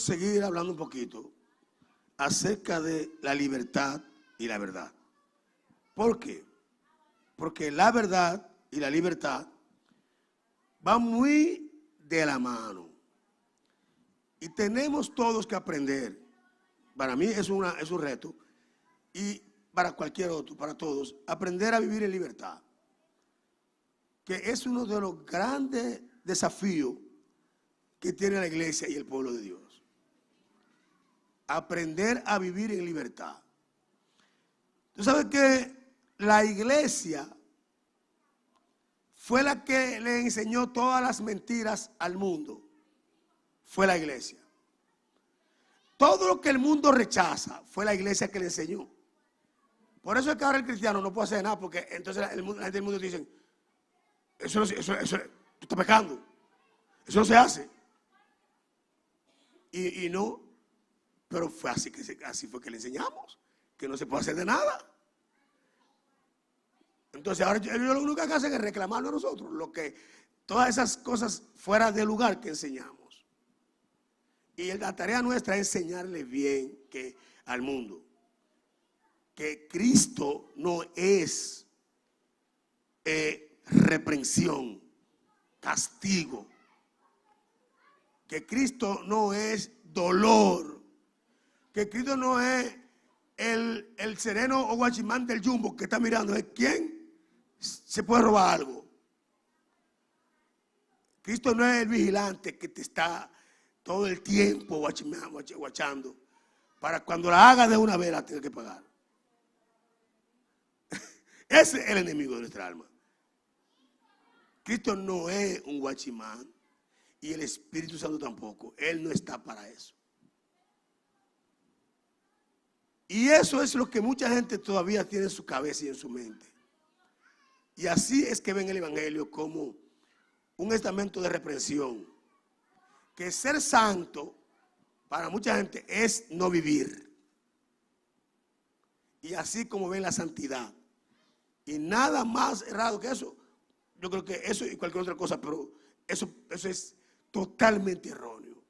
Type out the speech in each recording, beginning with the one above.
seguir hablando un poquito acerca de la libertad y la verdad. ¿Por qué? Porque la verdad y la libertad van muy de la mano. Y tenemos todos que aprender. Para mí es un reto. Y para cualquier otro, para todos, aprender a vivir en libertad. Que es uno de los grandes desafíos que tiene la iglesia y el pueblo de Dios. Aprender a vivir en libertad. Tú sabes que la iglesia fue la que le enseñó todas las mentiras al mundo. Fue la iglesia. Todo lo que el mundo rechaza fue la iglesia que le enseñó. Por eso es que ahora el cristiano no puede hacer nada, porque entonces la gente del mundo dice, eso, tú estás pecando, eso no se hace. Y no, pero fue así fue que le enseñamos, que no se puede hacer de nada. Entonces ahora ellos lo único que hacen es reclamarnos a nosotros todas esas cosas fuera de lugar que enseñamos. Y la tarea nuestra es enseñarle bien al mundo que Cristo no es reprensión, castigo, que Cristo no es dolor, que Cristo no es el sereno o guachimán del Jumbo que está mirando, es quién se puede robar algo. Cristo no es el vigilante que te está todo el tiempo guachando para cuando la haga de una vez la tenga que pagar. Ese es el enemigo de nuestra alma. Cristo no es un guachimán y el Espíritu Santo tampoco. Él no está para eso. Y eso es lo que mucha gente todavía tiene en su cabeza y en su mente. Y así es que ven el evangelio como un estamento de reprensión. Que ser santo para mucha gente es no vivir. Y así como ven la santidad. Y nada más errado que eso. Yo creo que eso y cualquier otra cosa, pero eso es totalmente erróneo.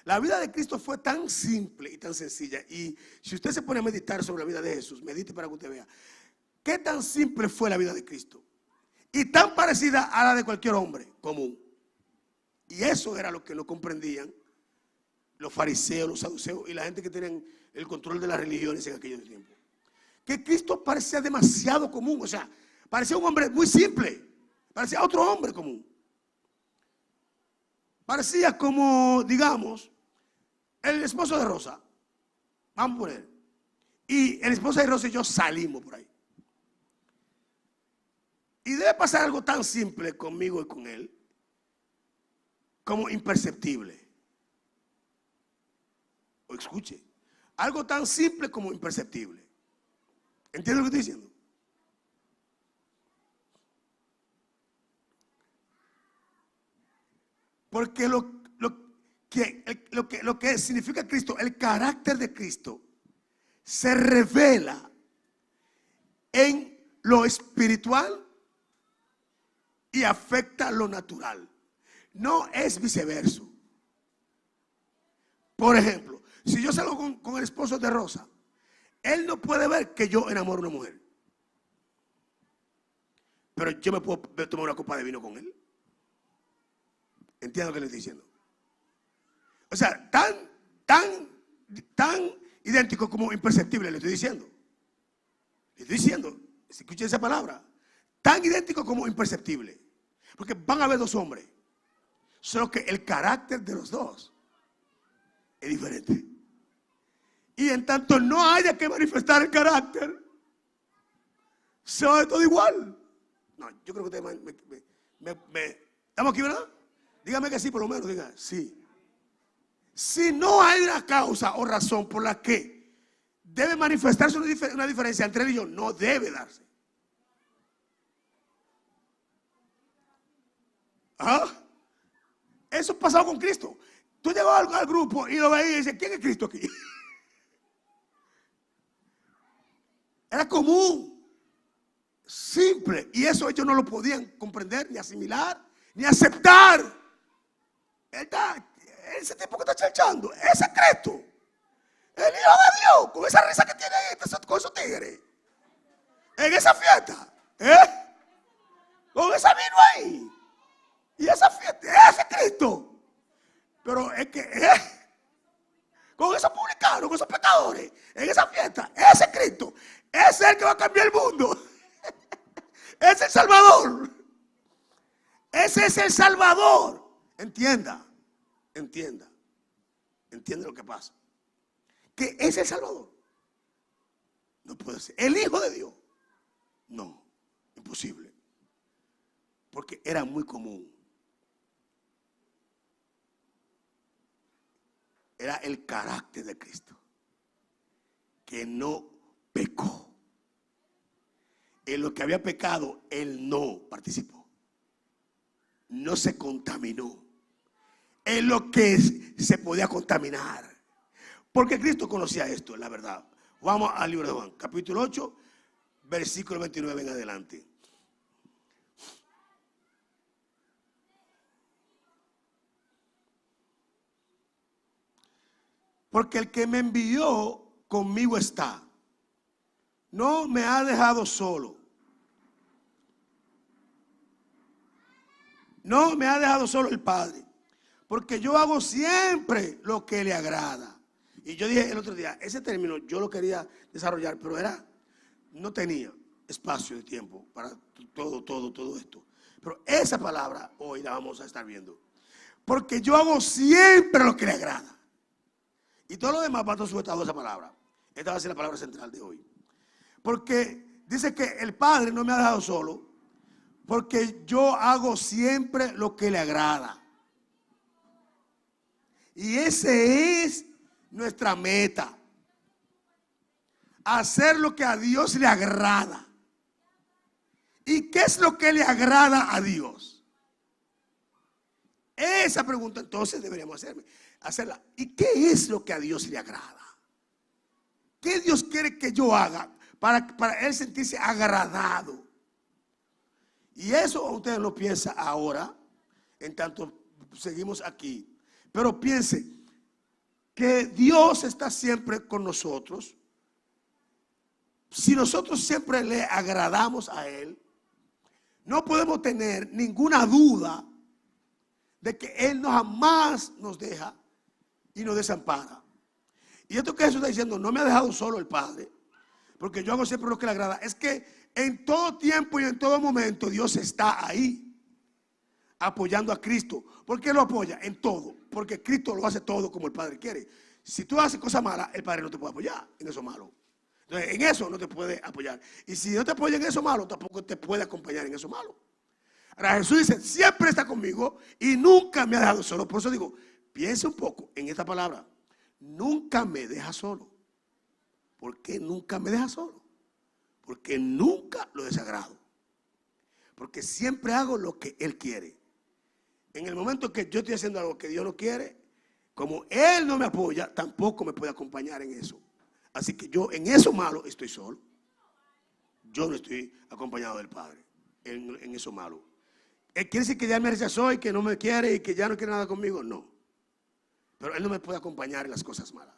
La vida de Cristo fue tan simple y tan sencilla. Y si usted se pone a meditar sobre la vida de Jesús, medite para que usted vea qué tan simple fue la vida de Cristo. Y tan parecida a la de cualquier hombre común. Y eso era lo que no comprendían los fariseos, los saduceos y la gente que tenían el control de las religiones en aquellos tiempos. Que Cristo parecía demasiado común, o sea, parecía un hombre muy simple, parecía otro hombre común. Parecía como, digamos, el esposo de Rosa, vamos a poner, y el esposo de Rosa y yo salimos por ahí. Y debe pasar algo tan simple conmigo y con él, como imperceptible. O escuche, algo tan simple como imperceptible. ¿Entiende lo que estoy diciendo? Porque lo que significa Cristo, el carácter de Cristo, se revela en lo espiritual y afecta lo natural. No es viceversa. Por ejemplo, si yo salgo con el esposo de Rosa, él no puede ver que yo enamoro a una mujer. Pero yo me puedo tomar una copa de vino con él. ¿Entiendo lo que le estoy diciendo? O sea, tan idéntico como imperceptible le estoy diciendo. Le estoy diciendo, escuchen esa palabra. Tan idéntico como imperceptible. Porque van a haber dos hombres. Solo que el carácter de los dos es diferente. Y en tanto no haya que manifestar el carácter, se va de todo igual. No, yo creo que ustedes ¿estamos aquí, verdad? Dígame que sí, por lo menos, diga sí. Si no hay una causa o razón por la que debe manifestarse una diferencia entre él y yo, no debe darse. ¿Ah? Eso pasaba con Cristo. Tú llegabas al grupo y lo veías y dices, ¿quién es Cristo aquí? Era común, simple, y eso ellos no lo podían comprender, ni asimilar, ni aceptar. ese tipo que está chelchando, ese es Cristo, el Hijo de Dios, con esa risa que tiene ahí, con esos tigres, en esa fiesta, con ese vino ahí, y esa fiesta, ese es Cristo. Pero es que, con esos publicanos, con esos pecadores, en esa fiesta, ese es Cristo, ese es el que va a cambiar el mundo, ese es el Salvador, ese es el Salvador. Entienda lo que pasa, que ese es el Salvador. No puede ser el Hijo de Dios, no, imposible, porque era muy común. Era el carácter de Cristo, que no pecó. En lo que había pecado, Él no participó. No se contaminó. En lo que se podía contaminar. Porque Cristo conocía esto, la verdad. Vamos al libro de Juan, capítulo 8, versículo 29 en adelante. Porque el que me envió conmigo está. No me ha dejado solo. No me ha dejado solo el Padre. Porque yo hago siempre lo que le agrada. Y yo dije el otro día, ese término yo lo quería desarrollar, pero no tenía espacio de tiempo para todo esto. Pero esa palabra hoy la vamos a estar viendo. Porque yo hago siempre lo que le agrada. Y todo lo demás va a estar sujetado a esa palabra. Esta va a ser la palabra central de hoy. Porque dice que el Padre no me ha dejado solo, porque yo hago siempre lo que le agrada. Y ese es nuestra meta. Hacer lo que a Dios le agrada. ¿Y qué es lo que le agrada a Dios? Esa pregunta entonces deberíamos hacerla. ¿Y qué es lo que a Dios le agrada? ¿Qué Dios quiere que yo haga para Él sentirse agradado? Y eso ustedes lo piensan ahora, en tanto seguimos aquí. Pero piense que Dios está siempre con nosotros. Si nosotros siempre le agradamos a Él, no podemos tener ninguna duda de que Él no jamás nos deja y nos desampara. Y esto que Jesús está diciendo, no me ha dejado solo el Padre, porque yo hago siempre lo que le agrada. Es que en todo tiempo y en todo momento Dios está ahí, apoyando a Cristo. ¿Por qué lo apoya? En todo. Porque Cristo lo hace todo como el Padre quiere. Si tú haces cosas malas, el Padre no te puede apoyar en eso malo. Entonces, en eso no te puede apoyar. Y si no te apoya en eso malo, tampoco te puede acompañar en eso malo. Ahora Jesús dice, siempre está conmigo y nunca me ha dejado solo. Por eso digo, piensa un poco en esta palabra. Nunca me deja solo. ¿Por qué nunca me deja solo? Porque nunca lo desagrado. Porque siempre hago lo que Él quiere. En el momento que yo estoy haciendo algo que Dios no quiere, como Él no me apoya, tampoco me puede acompañar en eso. Así que yo en eso malo estoy solo. Yo no estoy acompañado del Padre en eso malo. ¿Quiere decir que ya me rechazó y que no me quiere y que ya no quiere nada conmigo? No. Pero Él no me puede acompañar en las cosas malas.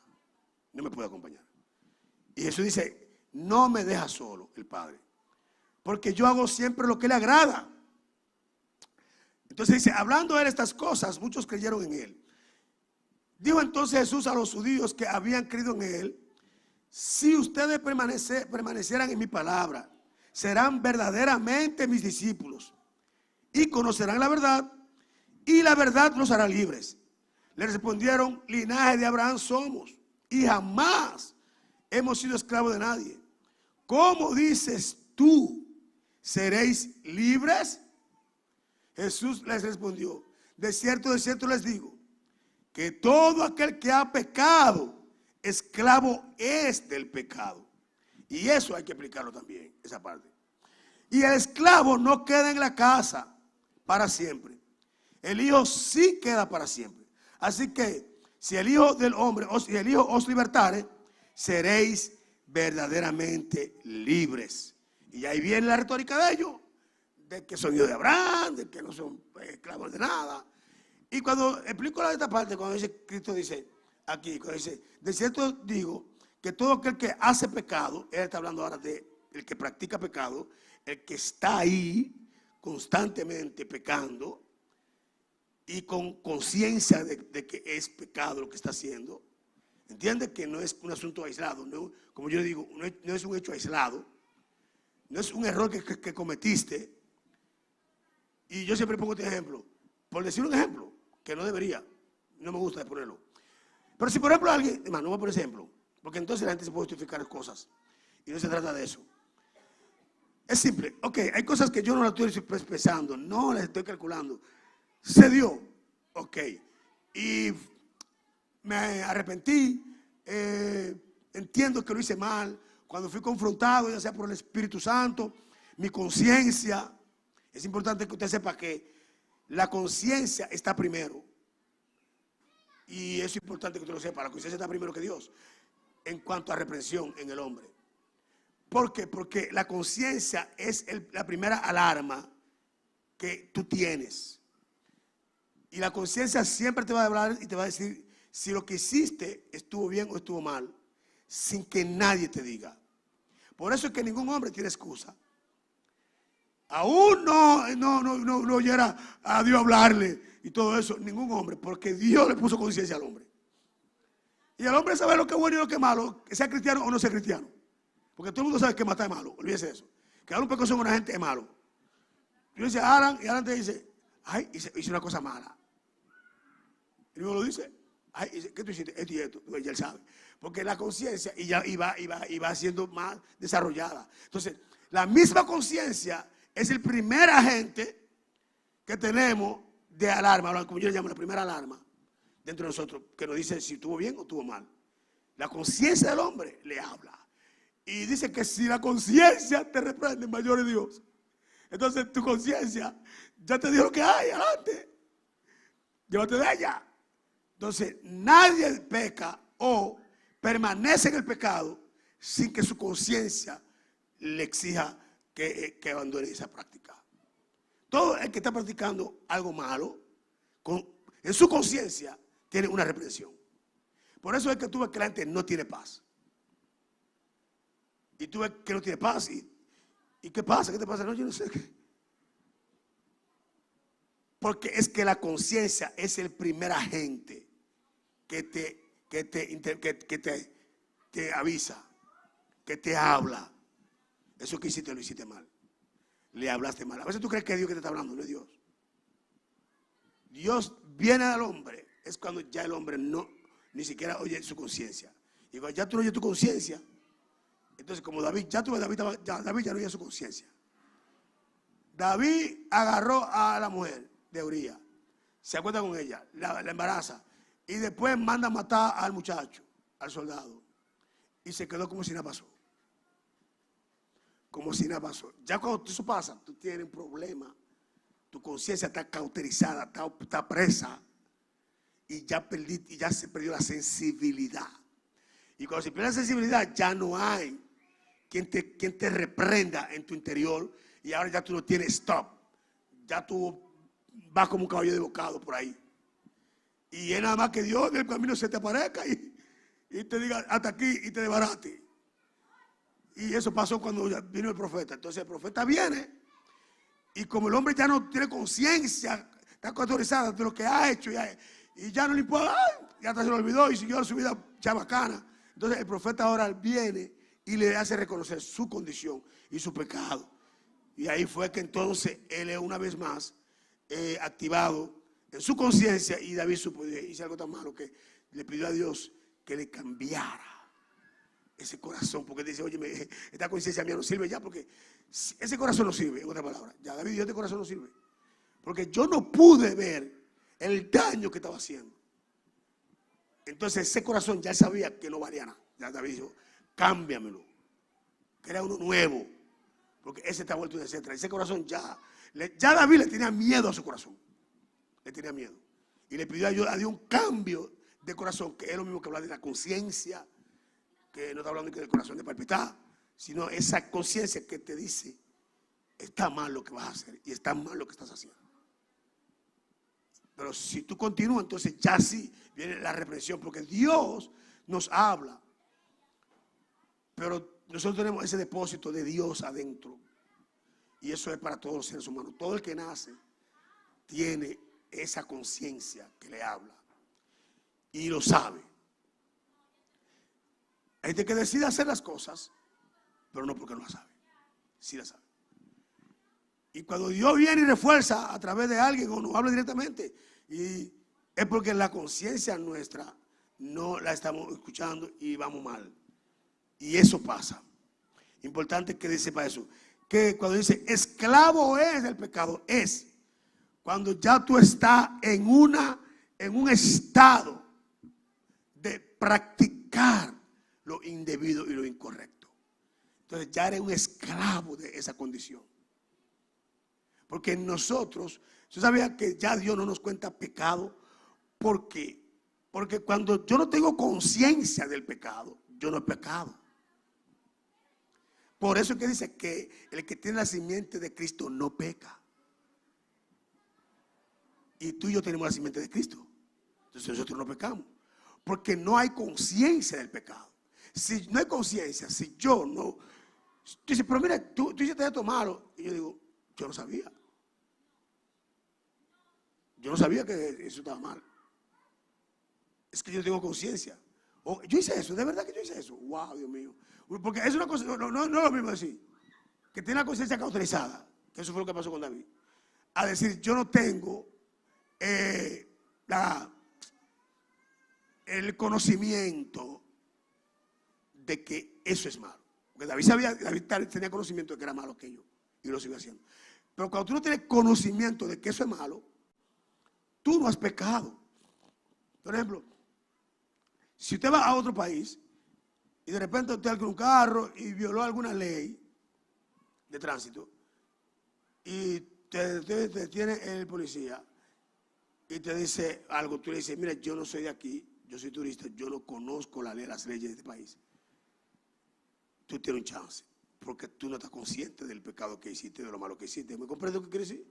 No me puede acompañar. Y Jesús dice, no me deja solo el Padre, porque yo hago siempre lo que le agrada. Entonces dice, hablando Él estas cosas, muchos creyeron en Él. Dijo entonces Jesús a los judíos que habían creído en Él, si ustedes permanecieran en mi palabra, serán verdaderamente mis discípulos y conocerán la verdad, y la verdad los hará libres. Le respondieron, linaje de Abraham somos y jamás hemos sido esclavos de nadie. ¿Cómo dices tú, seréis libres? Jesús les respondió, de cierto les digo, que todo aquel que ha pecado, esclavo es del pecado. Y eso hay que explicarlo también, esa parte. Y el esclavo no queda en la casa para siempre. El Hijo sí queda para siempre. Así que si el Hijo del Hombre, si el Hijo os libertare, seréis verdaderamente libres. Y ahí viene la retórica de ellos, de que son hijos de Abraham, de que no son esclavos de nada. Y cuando explico esta parte, cuando dice, Cristo dice aquí, cuando dice, de cierto digo que todo aquel que hace pecado, él está hablando ahora de el que practica pecado, el que está ahí constantemente pecando y con conciencia de que es pecado lo que está haciendo. Entiende que no es un asunto aislado, no, como yo digo, no es un hecho aislado, no es un error que cometiste. Y yo siempre pongo este ejemplo, por decir un ejemplo, que no debería, no me gusta ponerlo. Pero si por ejemplo alguien, no voy a poner ejemplo, porque entonces la gente se puede justificar cosas, y no se trata de eso. Es simple, ok, hay cosas que yo no las estoy pensando, no las estoy calculando. Se dio, ok, y me arrepentí, entiendo que lo hice mal, cuando fui confrontado, ya sea por el Espíritu Santo, mi conciencia, es importante que usted sepa que la conciencia está primero. Y es importante que usted lo sepa, la conciencia está primero que Dios, en cuanto a reprensión en el hombre. ¿Por qué? Porque la conciencia es la primera alarma que tú tienes. Y la conciencia siempre te va a hablar y te va a decir si lo que hiciste estuvo bien o estuvo mal, sin que nadie te diga. Por eso es que ningún hombre tiene excusa. Aún no oyera a Dios hablarle y todo eso, ningún hombre, porque Dios le puso conciencia al hombre. Y el hombre sabe lo que es bueno y lo que es malo, que sea cristiano o no sea cristiano. Porque todo el mundo sabe que matar es malo, olvídese de eso. Que dar un peco con una gente es malo. Yo dice Alan, y Alan te dice, ay, hice una cosa mala. Y luego lo dice, ay, ¿qué tú hiciste? Esto y esto. Ya él sabe. Porque la conciencia va siendo más desarrollada. Entonces, la misma conciencia es el primer agente que tenemos de alarma, como yo le llamo la primera alarma dentro de nosotros, que nos dice si estuvo bien o estuvo mal. La conciencia del hombre le habla. Y dice que si la conciencia te reprende, mayor es Dios. Entonces tu conciencia ya te dijo lo que hay, adelante. Llévate de ella. Entonces nadie peca o permanece en el pecado sin que su conciencia le exija que abandone esa práctica. Todo el que está practicando algo malo, en su conciencia tiene una reprensión. Por eso es que tú ves que la gente no tiene paz. Y tú ves que no tiene paz. ¿Y qué pasa? ¿Qué te pasa? No, yo no sé qué. Porque es que la conciencia es el primer agente que te avisa, que te habla. Eso que hiciste lo hiciste mal. Le hablaste mal. A veces tú crees que es Dios que te está hablando, no es Dios. Dios viene al hombre. Es cuando ya el hombre ni siquiera oye su conciencia. Y cuando ya tú no oyes tu conciencia, entonces como David ya no oye su conciencia. David agarró a la mujer de Uría, se acuesta con ella, la embaraza, y después manda a matar al muchacho, al soldado, y se quedó como si nada pasó. Como si nada pasó. Ya cuando eso pasa, tú tienes un problema, tu conciencia está cauterizada, está presa, y ya se perdió la sensibilidad. Y cuando se pierde la sensibilidad, ya no hay quien te reprenda en tu interior, y ahora ya tú no tienes stop. Ya tú vas como un caballo de bocado por ahí. Y es nada más que Dios en el camino se te aparezca y te diga hasta aquí y te desbarate. Y eso pasó cuando vino el profeta. Entonces el profeta viene y como el hombre ya no tiene conciencia, está autorizada de lo que ha hecho y ya no le importa, ya hasta se lo olvidó y siguió su vida chabacana. Entonces el profeta ahora viene y le hace reconocer su condición y su pecado. Y ahí fue que entonces él es una vez más activado en su conciencia, y David supo, hice algo tan malo que le pidió a Dios que le cambiara ese corazón, porque dice, oye, esta conciencia mía no sirve ya, porque ese corazón no sirve, en otra palabra. Ya David dijo, este corazón no sirve, porque yo no pude ver el daño que estaba haciendo. Entonces ese corazón ya sabía que no valía nada. Ya David dijo, cámbiamelo, crea uno nuevo, porque ese está vuelto de etcétera. Ese corazón ya David le tenía miedo a su corazón. Le tenía miedo. Y le pidió a Dios un cambio de corazón, que es lo mismo que hablar de la conciencia, que no está hablando del corazón de palpitar, sino esa conciencia que te dice, está mal lo que vas a hacer y está mal lo que estás haciendo. Pero si tú continúas, entonces ya sí viene la reprensión, porque Dios nos habla. Pero nosotros tenemos ese depósito de Dios adentro. Y eso es para todos los seres humanos. Todo el que nace tiene esa conciencia que le habla. Y lo sabe. Hay gente que decide hacer las cosas, pero no porque no las sabe. Sí las sabe. Y cuando Dios viene y refuerza a través de alguien o nos habla directamente, y es porque la conciencia nuestra no la estamos escuchando y vamos mal. Y eso pasa. Importante que sepa eso. Que cuando dice esclavo es del pecado, es cuando ya tú estás en un estado de practicar lo indebido y lo incorrecto. Entonces ya eres un esclavo de esa condición. Porque nosotros, ¿usted sabía que ya Dios no nos cuenta pecado? ¿Por qué? Porque cuando yo no tengo conciencia del pecado, yo no he pecado. Por eso es que dice que el que tiene la simiente de Cristo no peca. Y tú y yo tenemos la simiente de Cristo. Entonces nosotros no pecamos. Porque no hay conciencia del pecado. Si no hay conciencia, si yo no... Tú dices, pero mira, tú hiciste esto malo. Y yo digo, yo no sabía. Yo no sabía que eso estaba mal. Es que yo tengo conciencia. Yo hice eso, de verdad que yo hice eso. Wow, Dios mío. Porque es una cosa, no es lo mismo decir que tiene la conciencia cauterizada, que eso fue lo que pasó con David, a decir, yo no tengo el conocimiento de que eso es malo. Porque David tenía conocimiento de que era malo aquello y lo sigue haciendo. Pero cuando tú no tienes conocimiento de que eso es malo, tú no has pecado. Por ejemplo, si usted va a otro país y de repente usted alquiló un carro y violó alguna ley de tránsito y te detiene el policía y te dice algo, tú le dices, mira, yo no soy de aquí, yo soy turista, yo no conozco las leyes de este país. Tú tienes un chance, porque tú no estás consciente del pecado que hiciste, de lo malo que hiciste. ¿Me comprendes lo que quiere decir?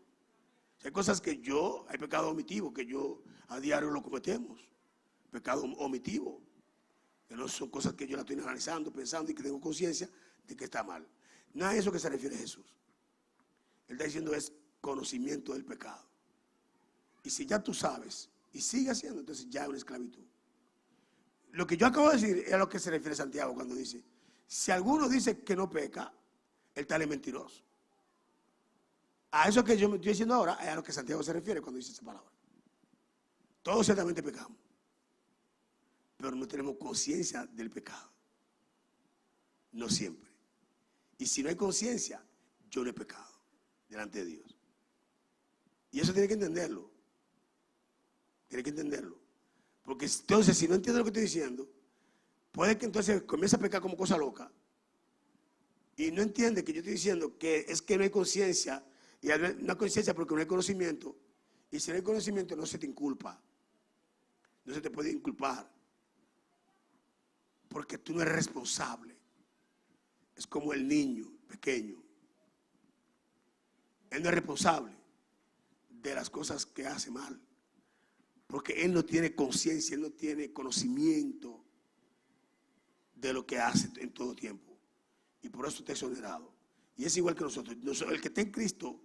Hay cosas que hay pecado omitivo que yo a diario lo cometemos. Pecado omitivo, que no son cosas que yo la estoy analizando, pensando y que tengo conciencia de que está mal. No es a eso que se refiere Jesús. Él está diciendo es conocimiento del pecado. Y si ya tú sabes y sigues haciendo, entonces ya es una esclavitud. Lo que yo acabo de decir es a lo que se refiere Santiago cuando dice, si alguno dice que no peca, él tal es mentiroso. A eso que yo me estoy diciendo ahora es a lo que Santiago se refiere cuando dice esa palabra. Todos ciertamente pecamos, pero no tenemos conciencia del pecado. No siempre. Y si no hay conciencia, yo no he pecado delante de Dios. Y eso tiene que entenderlo. Tiene que entenderlo. Porque entonces, si no entiende lo que estoy diciendo, puede que entonces comience a pecar como cosa loca. Y no entiende que yo estoy diciendo que es que no hay conciencia. Y no hay conciencia porque no hay conocimiento. Y si no hay conocimiento, no se te inculpa. No se te puede inculpar. Porque tú no eres responsable. Es como el niño pequeño. Él no es responsable de las cosas que hace mal. Porque él no tiene conciencia, él no tiene conocimiento de lo que hace en todo tiempo. Y por eso está exonerado. Y es igual que nosotros. El que está en Cristo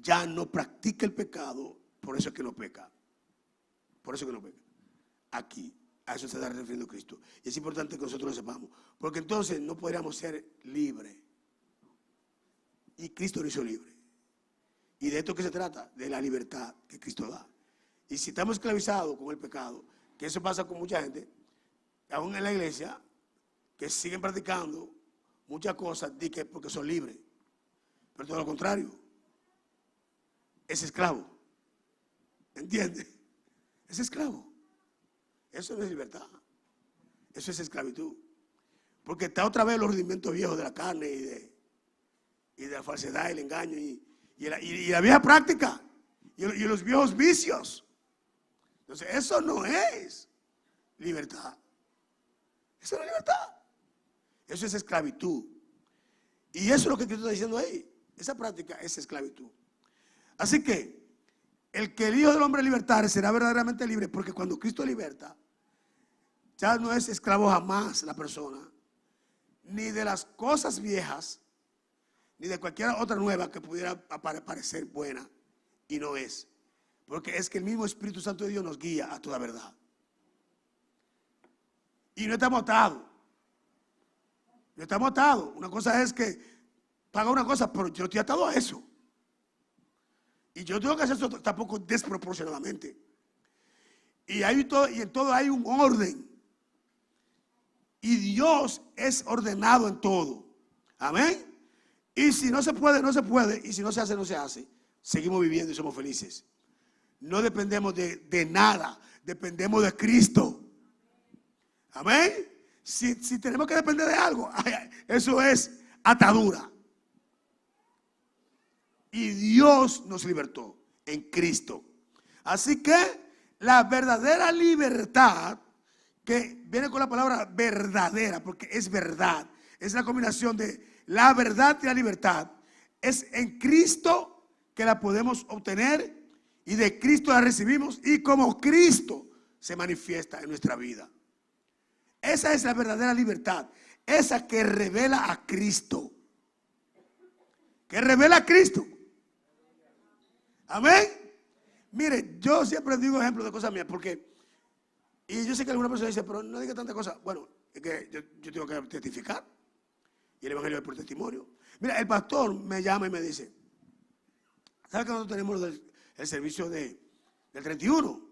ya no practica el pecado, por eso es que no peca. Por eso es que no peca. Aquí, a eso se está refiriendo Cristo. Y es importante que nosotros lo sepamos. Porque entonces no podríamos ser libres. Y Cristo lo hizo libre. Y de esto que se trata, de la libertad que Cristo da. Y si estamos esclavizados con el pecado, que eso pasa con mucha gente, aún en la iglesia, que siguen practicando muchas cosas porque son libres. Pero todo lo contrario, es esclavo. ¿Entiende? Es esclavo. Eso no es libertad. Eso es esclavitud. Porque está otra vez los rudimentos viejos de la carne y de la falsedad, el engaño y la vieja práctica y los viejos vicios. Entonces, eso no es libertad. Eso no es libertad. Eso es esclavitud. Y eso es lo que Cristo está diciendo ahí. Esa práctica es esclavitud. Así que el que el Hijo del Hombre libertare será verdaderamente libre, porque cuando Cristo liberta, ya no es esclavo jamás la persona, ni de las cosas viejas, ni de cualquier otra nueva que pudiera parecer buena, y no es. Porque es que el mismo Espíritu Santo de Dios nos guía a toda verdad. Y no estamos atados. No estamos atados. Una cosa es que paga una cosa, pero yo estoy atado a eso. Y yo tengo que hacer eso tampoco desproporcionadamente. Y en todo hay un orden. Y Dios es ordenado en todo. Amén. Y si no se puede, no se puede. Y si no se hace, no se hace. Seguimos viviendo y somos felices. No dependemos de nada. Dependemos de Cristo. Amén. Si tenemos que depender de algo, eso es atadura. Y Dios nos libertó en Cristo. Así que la verdadera libertad, que viene con la palabra verdadera, porque es verdad, es la combinación de la verdad y la libertad, es en Cristo que la podemos obtener, y de Cristo la recibimos, y como Cristo se manifiesta en nuestra vida. Esa es la verdadera libertad, esa que revela a Cristo, que revela a Cristo. Amén. Mire, yo siempre digo ejemplos de cosas mías, porque, y yo sé que alguna persona dice, pero no diga tantas cosas. Bueno, es que yo tengo que testificar, y el evangelio es por testimonio. Mira, el pastor me llama y me dice, ¿sabe que nosotros tenemos el servicio del 31?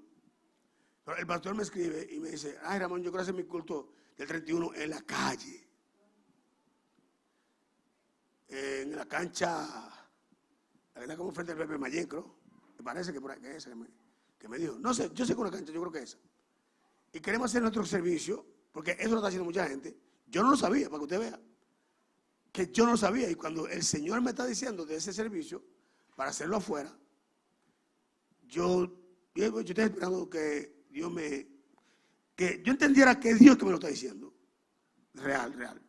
Pero el pastor me escribe y me dice, ay, Ramón, yo quiero hacer mi culto del 31 en la calle, en la cancha, la que está como frente al Pepe Mayén, creo. Me parece que por ahí, que es esa que me dijo. No sé, yo sé que una cancha, yo creo que es esa. Y queremos hacer nuestro servicio, porque eso lo está haciendo mucha gente. Yo no lo sabía, para que usted vea. Que yo no lo sabía. Y cuando el Señor me está diciendo de ese servicio, para hacerlo afuera, yo estoy esperando que Dios que yo entendiera que es Dios que me lo está diciendo. Real.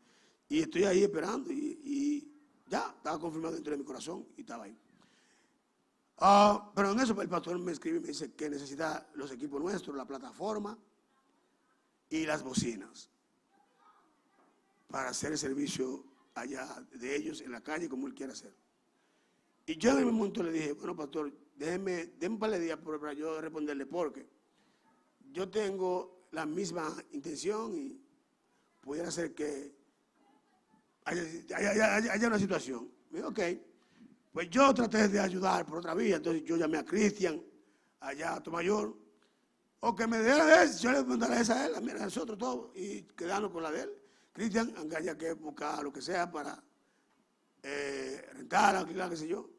Y estoy ahí esperando y ya, estaba confirmado dentro de mi corazón y estaba ahí. Pero en eso el pastor me escribe y me dice que necesita los equipos nuestros, la plataforma y las bocinas para hacer el servicio allá de ellos en la calle como él quiera hacer. Y yo en el momento le dije, bueno, pastor, déjeme un par de días para yo responderle, porque yo tengo la misma intención y pudiera ser que haya una situación. Me dijo, ok. Pues yo traté de ayudar por otra vía, entonces yo llamé a Cristian, allá a Tomayor, o que me diera esa, yo le mandaré esa a él, a nosotros todos, y quedarnos con la de él. Cristian, aunque haya que buscar lo que sea para rentar, alquilar, qué sé yo.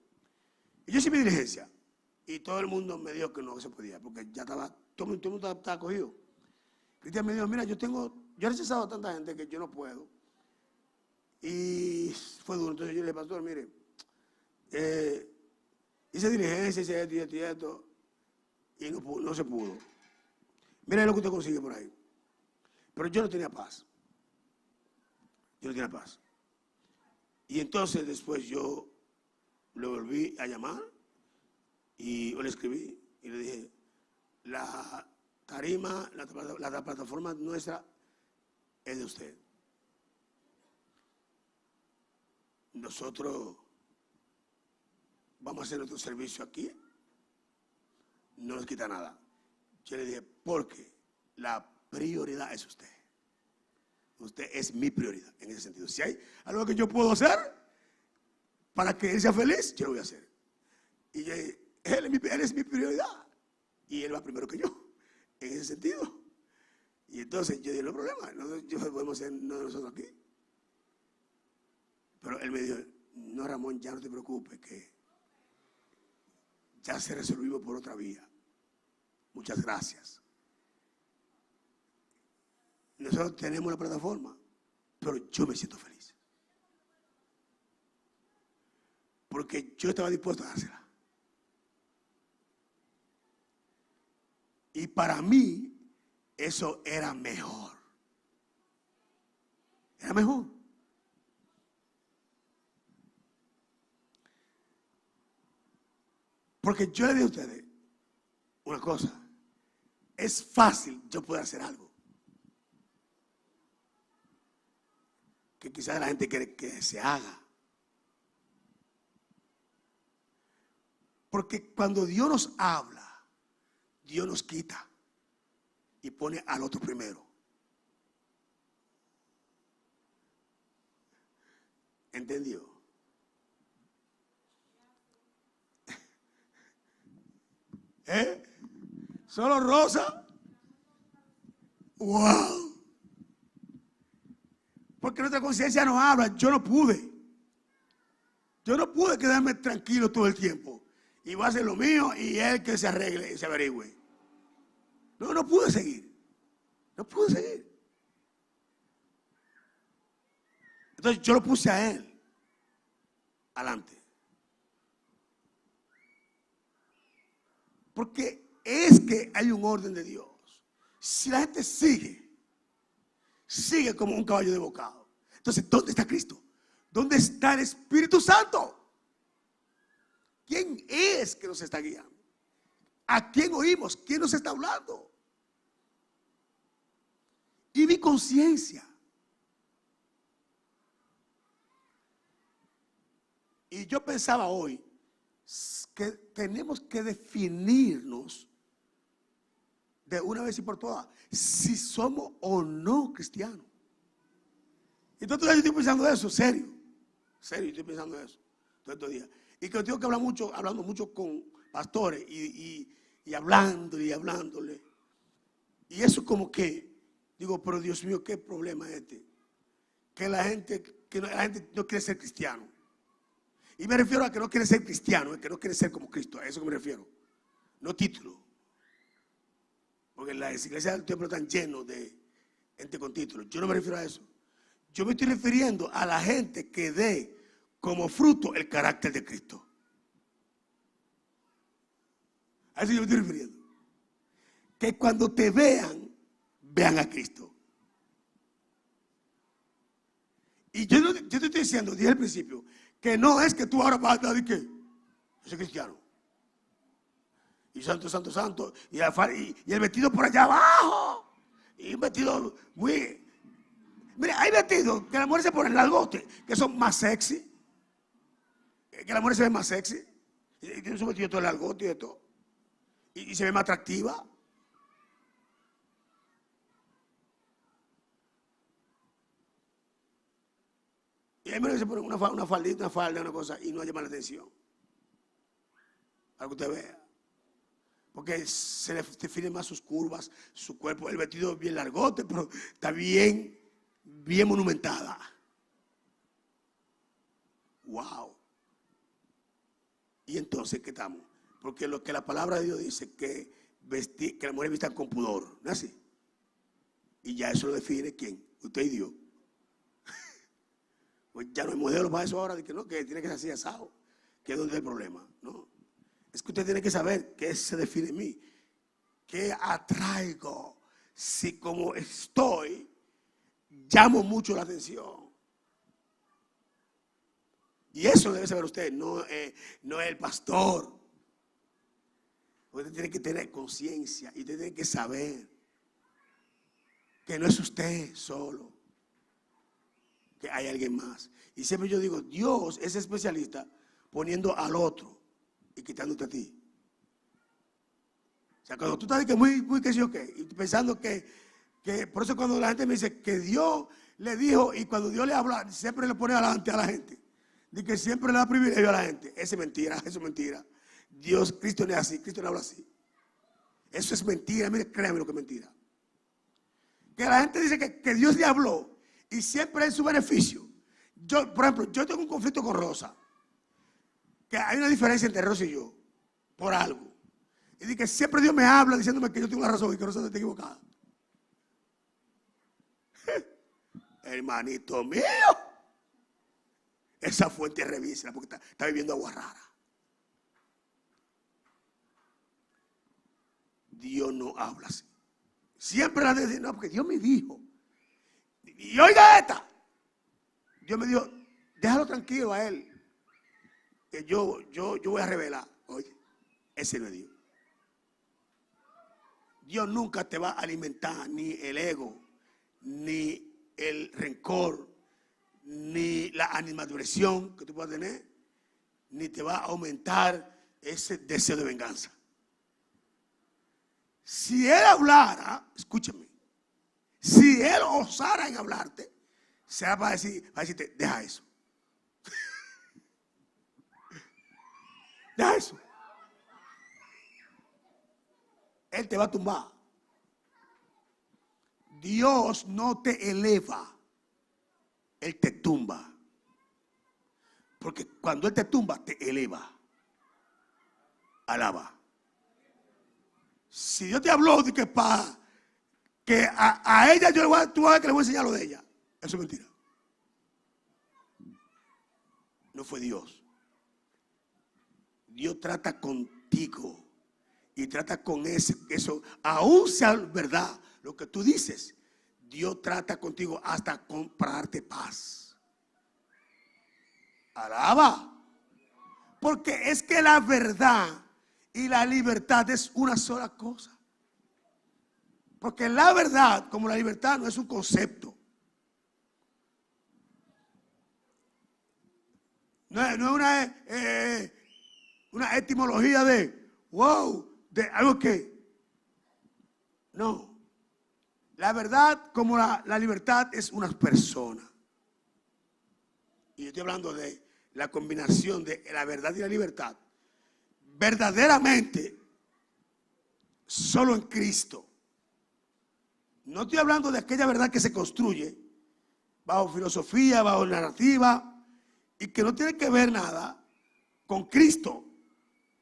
Y yo hice mi diligencia, y todo el mundo me dijo que no se podía, porque ya estaba, todo el mundo estaba cogido. Cristian me dijo, mira, yo he rechazado a tanta gente que yo no puedo. Y fue duro, entonces yo le dije, pastor, mire, hice diligencia, hice esto, y no se pudo. Mira lo que usted consigue por ahí. Pero yo no tenía paz. Y entonces después yo le volví a llamar y yo le escribí y le dije, la tarima, la plataforma nuestra es de usted. Nosotros vamos a hacer nuestro servicio aquí, no nos quita nada. Yo le dije, porque la prioridad es usted. Usted es mi prioridad en ese sentido. Si hay algo que yo puedo hacer para que él sea feliz, yo lo voy a hacer. Y yo dije, él es mi prioridad. Y él va primero que yo, en ese sentido. Y entonces yo dije, no hay problema, nosotros podemos ser nosotros aquí. Pero él me dijo, no, Ramón, ya no te preocupes, que ya se resolvió por otra vía. Muchas gracias. Nosotros tenemos la plataforma, pero yo me siento feliz. Porque yo estaba dispuesto a dársela. Y para mí, eso era mejor. Era mejor. Porque yo le dije a ustedes una cosa. Es fácil yo poder hacer algo que quizás la gente quiere que se haga. Porque cuando Dios nos habla, Dios nos quita y pone al otro primero. ¿Entendió? ¿Solo rosa? ¡Wow! Porque nuestra conciencia nos habla. Yo no pude quedarme tranquilo todo el tiempo. Y voy a hacer lo mío y él que se arregle y se averigüe. No pude seguir. No pude seguir. Entonces yo lo puse a él adelante. Porque es que hay un orden de Dios. Si la gente sigue como un caballo de bocado. Entonces, ¿dónde está Cristo? ¿Dónde está el Espíritu Santo? ¿Quién es que nos está guiando? ¿A quién oímos? ¿Quién nos está hablando? Y mi conciencia. Y yo pensaba hoy que tenemos que definirnos de una vez y por todas si somos o no cristianos. Entonces yo estoy pensando eso, serio, estoy pensando eso todo estos días. Y que tengo que hablar mucho, hablando mucho con pastores y hablándole. Y eso como que, digo, pero Dios mío, ¿qué problema es este? Que la gente no quiere ser cristiano. Y me refiero a que no quiere ser cristiano, que no quiere ser como Cristo, a eso que me refiero. No título. Porque las iglesias del templo están llenos de gente con títulos. Yo no me refiero a eso. Yo me estoy refiriendo a la gente que dé como fruto el carácter de Cristo. A eso yo me estoy refiriendo. Que cuando te vean a Cristo. Y yo te estoy diciendo, dije al principio, que no es que tú ahora vas a dar y que yo soy cristiano. Y santo, santo, santo. Y el vestido por allá abajo. Y un vestido muy... Mira, hay vestidos que las mujeres se ponen largotes, que son más sexy. Que las mujeres se ven más sexy. Y tienen su vestido todo largote y de todo. Y se ve más atractiva. Y hay mujeres que se ponen una faldita, una falda, una cosa, y no llama la atención. Para que usted vea. Porque se le definen más sus curvas, su cuerpo. El vestido es bien largote, pero está bien monumentada. Wow. Y entonces, ¿qué estamos? Porque lo que la palabra de Dios dice, que las mujeres vistan con pudor, ¿no es así? Y ya eso lo define ¿quién? Usted y Dios. Pues ya no hay modelo para eso ahora, de que no, que tiene que ser así asado, que es donde hay el problema, ¿no? Es que usted tiene que saber qué se define en mí, qué atraigo, si como estoy, llamo mucho la atención. Y eso debe saber usted, no es el pastor. Usted tiene que tener conciencia y usted tiene que saber que no es usted solo, que hay alguien más. Y siempre yo digo, Dios es especialista poniendo al otro y quitándote a ti. O sea, cuando tú estás que muy que sí o qué, y pensando que por eso cuando la gente me dice que Dios le dijo, y cuando Dios le habla, siempre le pone adelante a la gente, de que siempre le da privilegio a la gente. Eso es mentira, eso es mentira. Dios, Cristo no es así, Cristo no habla así. Eso es mentira, mire, créame lo que es mentira. Que la gente dice que Dios le habló y siempre es su beneficio. Yo, por ejemplo, yo tengo un conflicto con Rosa. Que hay una diferencia entre Rosa y yo, por algo. Y dice que siempre Dios me habla diciéndome que yo tengo la razón y que Rosa está equivocada. Hermanito mío, esa fuente revísela porque está viviendo agua rara. Dios no habla así. Siempre la dice, no, porque Dios me dijo. Y oiga esta. Dios me dijo, déjalo tranquilo a él. Que yo voy a revelar. Oye, ese no es Dios. Dios nunca te va a alimentar ni el ego, ni el rencor, ni la animadversión que tú puedas tener, ni te va a aumentar ese deseo de venganza. Si Él hablara, escúchame, si Él osara en hablarte, se va a decirte, deja eso. Deja eso. Él te va a tumbar. Dios no te eleva, Él te tumba. Porque cuando Él te tumba, te eleva. Alaba. Si Dios te habló de que a ella tú vas a ver que le voy a enseñar lo de ella, eso es mentira. No fue Dios. Dios trata contigo y trata con eso, aún sea verdad lo que tú dices. Dios trata contigo hasta para darte paz. Alaba. Porque es que la verdad y la libertad es una sola cosa. Porque la verdad, como la libertad, no es un concepto. No es una etimología de wow, de algo que no. La verdad, como la libertad, es una persona. Y yo estoy hablando de la combinación de la verdad y la libertad. Verdaderamente, solo en Cristo. No estoy hablando de aquella verdad que se construye bajo filosofía, bajo narrativa, y que no tiene que ver nada con Cristo.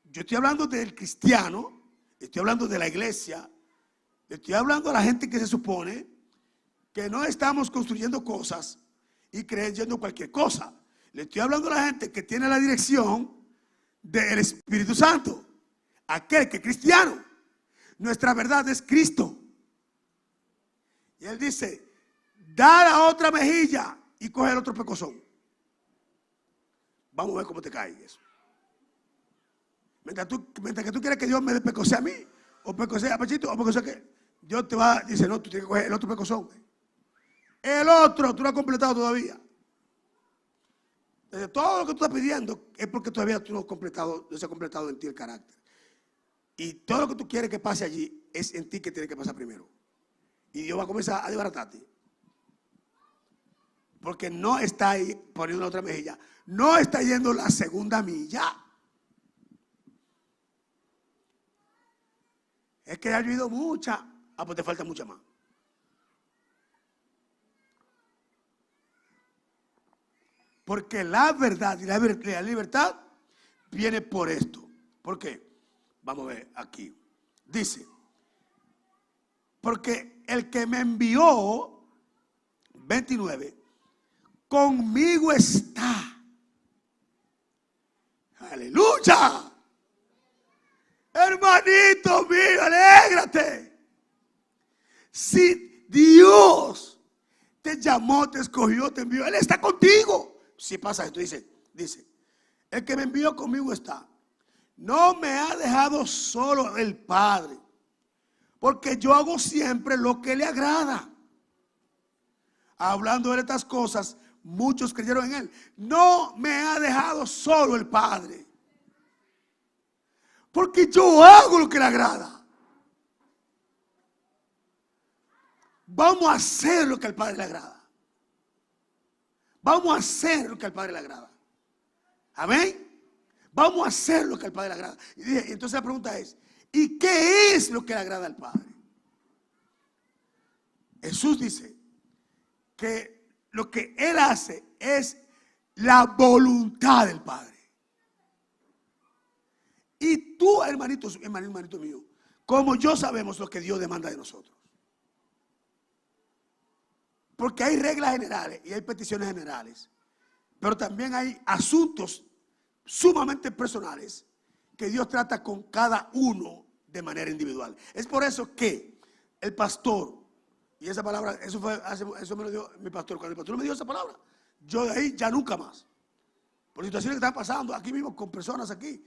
Yo estoy hablando del cristiano, estoy hablando de la iglesia, estoy hablando a la gente que se supone que no estamos construyendo cosas y creyendo cualquier cosa. Le estoy hablando a la gente que tiene la dirección del Espíritu Santo, aquel que es cristiano. Nuestra verdad es Cristo. Y Él dice, da la otra mejilla y coge el otro pecozón. Vamos a ver cómo te cae eso. Mientras que tú quieres que Dios me dé pecosé a mí, o pecosé a Pachito, o pecosé que Dios te va, dice, no, tú tienes que coger el otro pecozón. El otro, tú no has completado todavía. Entonces, todo lo que tú estás pidiendo es porque todavía tú no se ha completado en ti el carácter. Y todo lo que tú quieres que pase allí es en ti que tiene que pasar primero. Y Dios va a comenzar a desbaratarte. Porque no está ahí poniendo la otra mejilla. No está yendo la segunda milla. Es que ha llovido mucha. Ah, pues te falta mucha más. Porque la verdad y la libertad viene por esto. ¿Por qué? Vamos a ver aquí. Dice, porque el que me envió, 29, conmigo está. Aleluya. Hermanito mío, alégrate. Si Dios te llamó, te escogió, te envió, Él está contigo. Si pasa esto, dice, el que me envió conmigo está. No me ha dejado solo el Padre, porque yo hago siempre lo que le agrada. Hablando de estas cosas, muchos creyeron en Él. No me ha dejado solo el Padre, porque yo hago lo que le agrada. Vamos a hacer lo que al Padre le agrada. Vamos a hacer lo que al Padre le agrada. Amén. Vamos a hacer lo que al Padre le agrada. Y entonces la pregunta es, ¿y qué es lo que le agrada al Padre? Jesús dice que lo que Él hace es la voluntad del Padre. Y tú, hermanito mío, como yo sabemos lo que Dios demanda de nosotros. Porque hay reglas generales y hay peticiones generales. Pero también hay asuntos sumamente personales que Dios trata con cada uno de manera individual. Es por eso que el pastor, y esa palabra, eso me lo dio mi pastor. Cuando el pastor me dio esa palabra, yo de ahí ya nunca más. Por situaciones que están pasando aquí mismo con personas aquí.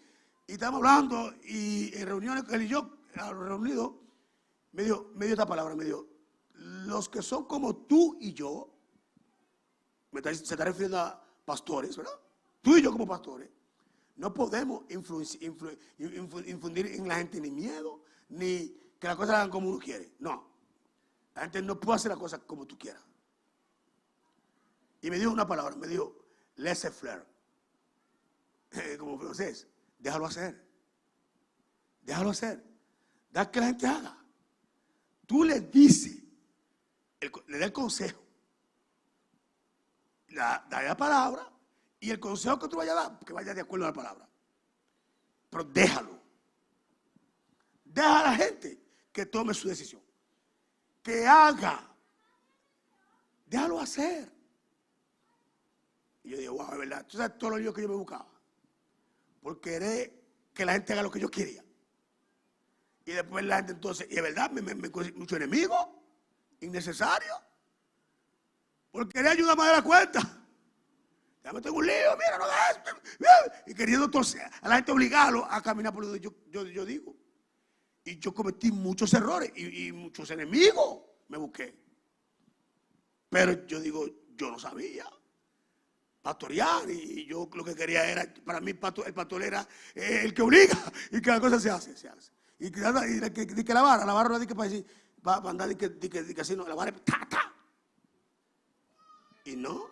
Y estamos hablando y en reuniones, él y yo reunidos, me dio esta palabra, me dio, los que son como tú y yo, se está refiriendo a pastores, ¿verdad? Tú y yo como pastores, no podemos infundir en la gente ni miedo, ni que las cosas hagan como uno quiere. No, la gente no puede hacer las cosas como tú quieras. Y me dijo una palabra, me dijo, laissez-faire. Como francés, déjalo hacer. Déjalo hacer. Da que la gente haga. Tú le dices, le da el consejo, da la palabra, y el consejo que tú vayas a dar, que vaya de acuerdo a la palabra. Pero déjalo. Deja a la gente que tome su decisión. Que haga. Déjalo hacer. Y yo digo, wow, es verdad. Tú sabes todo lo lío que yo me buscaba. Por querer que la gente haga lo que yo quería. Y después la gente entonces, y es verdad, me mucho enemigo, innecesario. Por querer ayudar más de la cuenta. Ya me tengo un lío, mira, no hagas esto. Y queriendo entonces a la gente obligarlo a caminar por donde yo digo. Y yo cometí muchos errores y muchos enemigos me busqué. Pero yo digo, yo no sabía pastorear, y yo lo que quería era, para mí el pastor era el que obliga, y que la cosa se hace. Y que la vara no es que para decir, va a andar, que así, no, la vara es ta. Y no.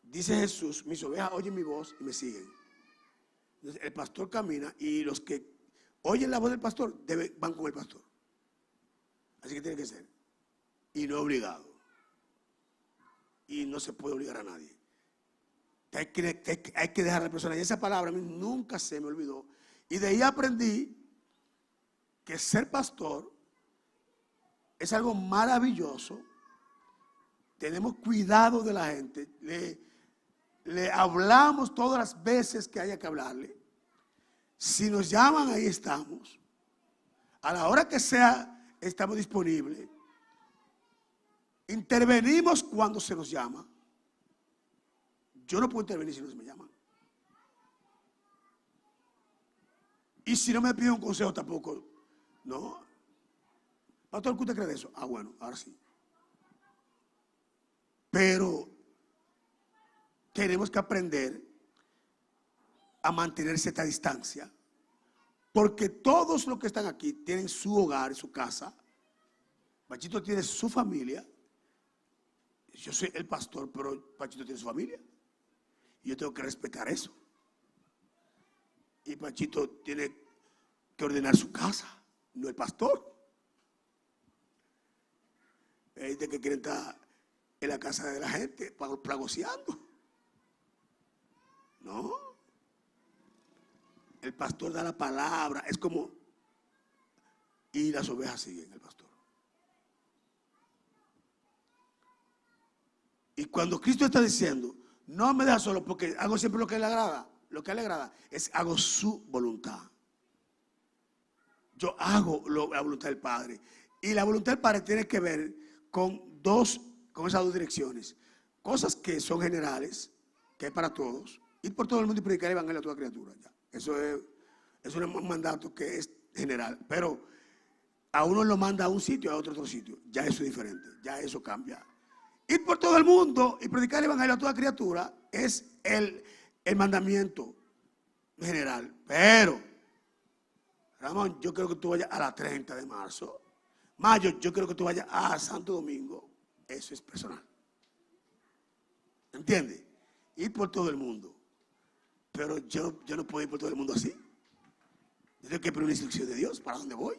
Dice Jesús, mis ovejas oyen mi voz y me siguen. Entonces el pastor camina y los que oyen la voz del pastor van con el pastor. Así que tiene que ser. Y no obligado. Y no se puede obligar a nadie. Hay que dejar a la persona. Y esa palabra a mí nunca se me olvidó. Y de ahí aprendí que ser pastor es algo maravilloso. Tenemos cuidado de la gente. Le hablamos todas las veces que haya que hablarle. Si nos llaman, ahí estamos. A la hora que sea, estamos disponibles. Intervenimos cuando se nos llama. Yo no puedo intervenir si no se me llaman. Y si no me piden un consejo tampoco. No. Pastor, ¿qué usted cree de eso? Ah, bueno, ahora sí. Pero tenemos que aprender a mantener cierta distancia. Porque todos los que están aquí tienen su hogar, su casa. Pachito tiene su familia. Yo soy el pastor, pero Pachito tiene su familia. Y yo tengo que respetar eso. Y Pachito tiene que ordenar su casa, no el pastor. Hay gente que quiere estar en la casa de la gente plagoseando. No. El pastor da la palabra. Es como, y las ovejas siguen al pastor. Y cuando Cristo está diciendo, no me deja solo porque hago siempre lo que le agrada, es hago su voluntad. Yo hago la voluntad del Padre. Y la voluntad del Padre tiene que ver con esas dos direcciones. Cosas que son generales, que es para todos, ir por todo el mundo y predicar el evangelio a toda criatura. Ya. Eso es un mandato que es general. Pero a uno lo manda a un sitio, a otro sitio. Ya eso es diferente, ya eso cambia. Ir por todo el mundo y predicar el evangelio a toda criatura es el mandamiento general. Pero, Ramón, yo creo que tú vayas a la 30 de marzo. Mayo, yo creo que tú vayas a Santo Domingo. Eso es personal. ¿Entiendes? Ir por todo el mundo. Pero yo no puedo ir por todo el mundo así. Yo tengo que pedir una instrucción de Dios. ¿Para dónde voy?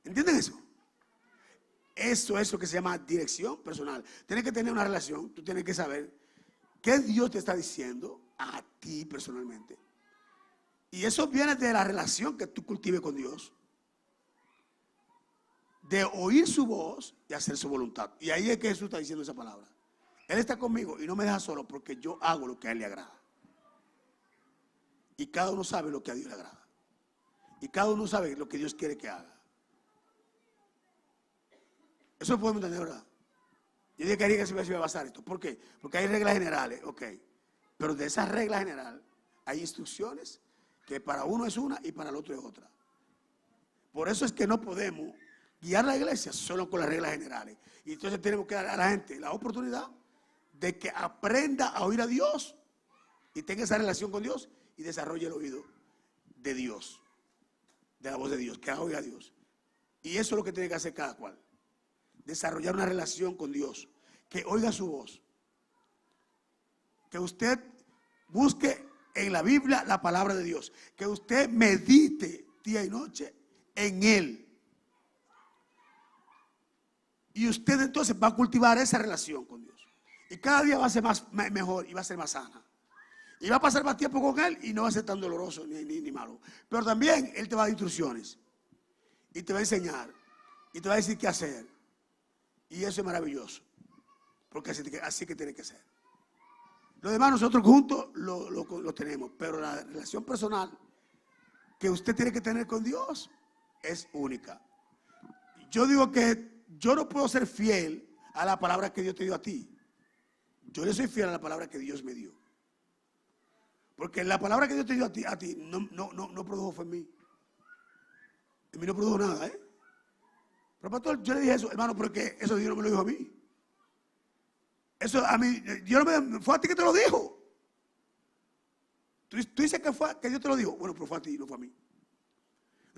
¿Entienden eso? Eso es lo que se llama dirección personal. Tienes que tener una relación. Tú tienes que saber qué Dios te está diciendo a ti personalmente. Y eso viene de la relación que tú cultives con Dios. De oír su voz y hacer su voluntad. Y ahí es que Jesús está diciendo esa palabra. Él está conmigo y no me deja solo porque yo hago lo que a Él le agrada. Y cada uno sabe lo que a Dios le agrada. Y cada uno sabe lo que Dios quiere que haga. Eso lo podemos entender, ¿verdad? Yo dije que haría que se iba a basar esto. ¿Por qué? Porque hay reglas generales, ok. Pero de esas reglas generales hay instrucciones que para uno es una y para el otro es otra. Por eso es que no podemos guiar la iglesia solo con las reglas generales. Y entonces tenemos que dar a la gente la oportunidad de que aprenda a oír a Dios y tenga esa relación con Dios y desarrolle el oído de Dios, de la voz de Dios, que oiga a Dios. Y eso es lo que tiene que hacer cada cual. Desarrollar una relación con Dios, que oiga su voz. Que usted busque en la Biblia la palabra de Dios. Que usted medite día y noche en Él. Y usted entonces va a cultivar esa relación con Dios. Y cada día va a ser mejor y va a ser más sana. Y va a pasar más tiempo con Él y no va a ser tan doloroso ni malo. Pero también Él te va a dar instrucciones. Y te va a enseñar. Y te va a decir qué hacer. Y eso es maravilloso. Porque así que tiene que ser. Lo demás nosotros juntos lo tenemos. Pero la relación personal que usted tiene que tener con Dios es única. Yo digo que yo no puedo ser fiel a la palabra que Dios te dio a ti. Yo le soy fiel a la palabra que Dios me dio. Porque la palabra que Dios te dio a ti no produjo fue en mí. En mí no produjo nada, ¿eh? Pero pastor, yo le dije eso, hermano, porque eso Dios no me lo dijo a mí. Eso a mí, Dios no me, fue a ti que te lo dijo. Tú dices que Dios te lo dijo. Bueno, pero fue a ti, no fue a mí.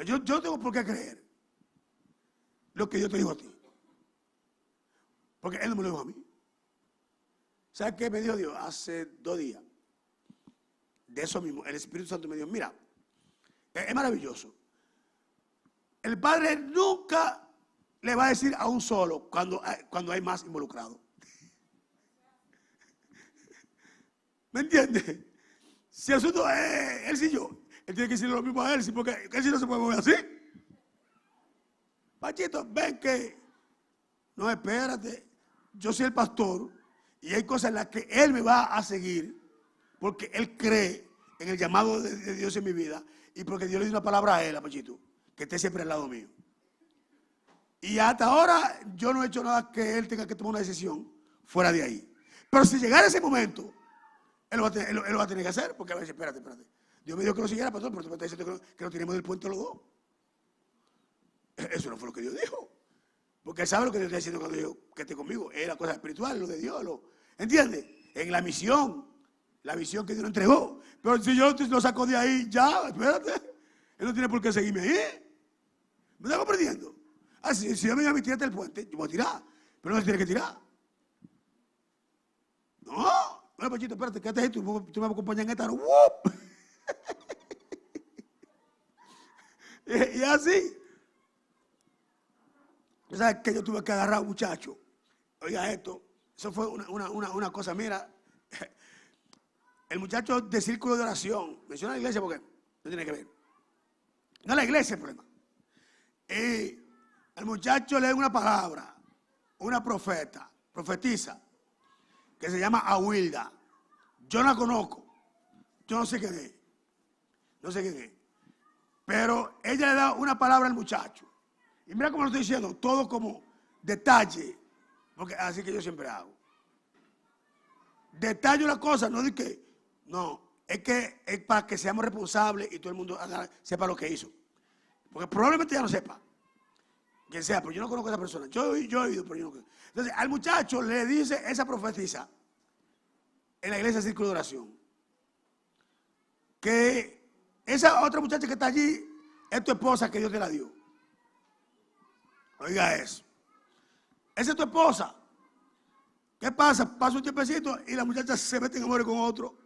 Yo no tengo por qué creer lo que Dios te dijo a ti. Porque Él no me lo dijo a mí. ¿Sabes qué me dijo Dios? Hace 2 días. De eso mismo, el Espíritu Santo me dijo, mira, es maravilloso. El Padre nunca le va a decir a un solo cuando hay más involucrado. ¿Me entiendes? Si el asunto es él y yo, él tiene que decirle lo mismo a él, porque él sí no se puede mover así. Pachito, ven que, no, espérate, yo soy el pastor y hay cosas en las que él me va a seguir porque él cree en el llamado de Dios en mi vida y porque Dios le dio una palabra a él, a Pachito, que esté siempre al lado mío. Y hasta ahora yo no he hecho nada que él tenga que tomar una decisión fuera de ahí. Pero si llegara ese momento, él lo va a tener que hacer, porque va a decir, espérate. Dios me dijo que lo siguiera, pastor, pero tú me estás diciendo que lo tenemos del puente los dos. Eso no fue lo que Dios dijo. Porque él sabe lo que Dios está diciendo cuando dijo que esté conmigo. Es la cosa espiritual, lo de Dios. ¿Entiendes? En la misión que Dios nos entregó. Pero si yo lo saco de ahí, ya, espérate. Él no tiene por qué seguirme ahí. ¿Me está comprendiendo? Si yo me digo a mí, tírate el puente, yo voy a tirar. Pero no se tiene que tirar. No. Bueno, Pachito, espérate, quédate ahí, tú me vas a acompañar en esta. Y así. ¿Tú sabes que yo tuve que agarrar a un muchacho? Oiga esto, eso fue una cosa, mira. El muchacho de círculo de oración, menciona la iglesia porque no tiene que ver. No es la iglesia el problema. Y el muchacho lee una palabra, una profetiza, que se llama Awilda. Yo no la conozco. Yo no sé quién es. No sé quién es. Pero ella le da una palabra al muchacho. Y mira cómo lo estoy diciendo, todo como detalle. Porque así que yo siempre hago. Detalle una cosa, no de que, no, es que es para que seamos responsables y todo el mundo sepa lo que hizo. Porque probablemente ya no sepa. Quien sea, pero yo no conozco a esa persona. Yo he oído, pero yo no conozco. Entonces, al muchacho le dice esa profetisa en la iglesia de Círculo de Oración que esa otra muchacha que está allí es tu esposa que Dios te la dio. Oiga eso. Esa es tu esposa. ¿Qué pasa? Pasa un tiempecito y la muchacha se mete en amor con otro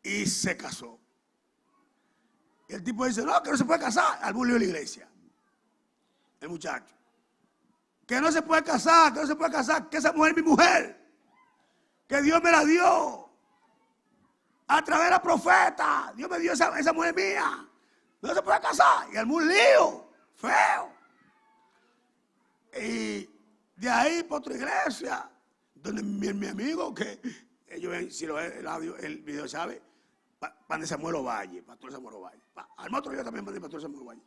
y se casó. Y el tipo dice, no, que no se puede casar. Al lío de la iglesia. El muchacho. Que no se puede casar, que esa mujer es mi mujer. Que Dios me la dio. A través de la profeta. Dios me dio esa mujer mía. No se puede casar. Y algún lío. Feo. Y de ahí para otra iglesia. Donde mi amigo, que ellos ven, si el video sabe, pan de Samuel Ovalle, pastor Samuel Ovalle. Al otro día también pan de pastor Samuel Ovalle.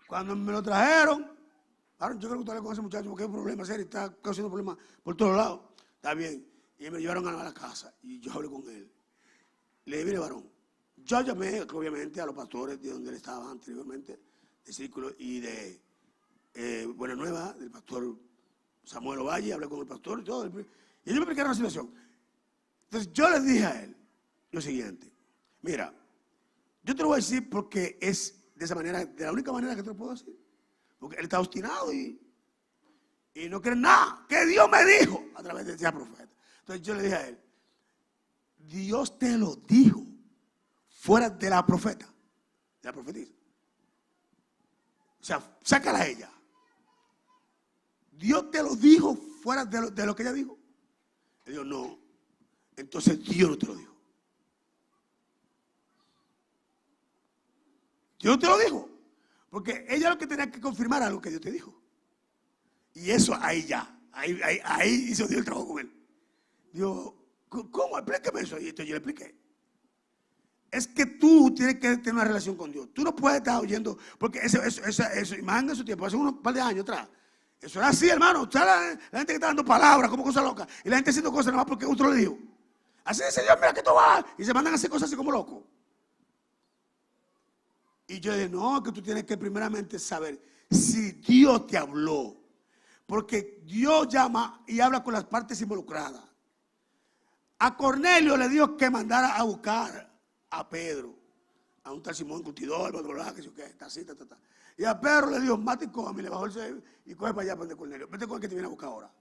Cuando me lo trajeron, ahora yo creo que usted con ese muchacho porque hay un problema serio, está causando problemas por todos lados. Está bien. Y me llevaron a la casa y yo hablé con él. Le dije, mire varón, Yo llamé, obviamente, a los pastores de donde él estaba anteriormente, de Círculo y de Buena Nueva, del pastor Samuel Ovalle, hablé con el pastor y todo. Y ellos me explicaron la situación. Entonces yo les dije a él lo siguiente: mira, yo te lo voy a decir porque es de esa manera, de la única manera que te lo puedo decir. Porque él está obstinado y no cree nada que Dios me dijo a través de ese profeta. Entonces yo le dije a él: Dios te lo dijo fuera de la profeta, de la profetisa. O sea, sácala a ella. Dios te lo dijo fuera de lo que ella dijo. Él dijo: no, entonces Dios no te lo dijo. Dios no te lo dijo. Porque ella lo que tenía que confirmar algo que Dios te dijo. Y eso ahí ya, ahí hizo Dios el trabajo con él. Dijo: ¿cómo? Explíqueme eso. Y entonces yo le expliqué. Es que tú tienes que tener una relación con Dios. Tú no puedes estar oyendo, porque eso imagen de su tiempo, hace unos par de años atrás. Eso era así, hermano. La gente que está dando palabras como cosas locas. Y la gente haciendo cosas nada más porque otro le dijo. Así dice Dios: mira que tú vas. Y se mandan a hacer cosas así como locos. Y yo dije: no, que tú tienes que primeramente saber si Dios te habló. Porque Dios llama y habla con las partes involucradas. A Cornelio le dijo que mandara a buscar a Pedro, a un tal Simón Curtidor, que sé qué, ta. Y a Pedro le dijo: mate y cógame, le bajó el sello y coge para allá para donde Cornelio. Vete con el que te viene a buscar ahora.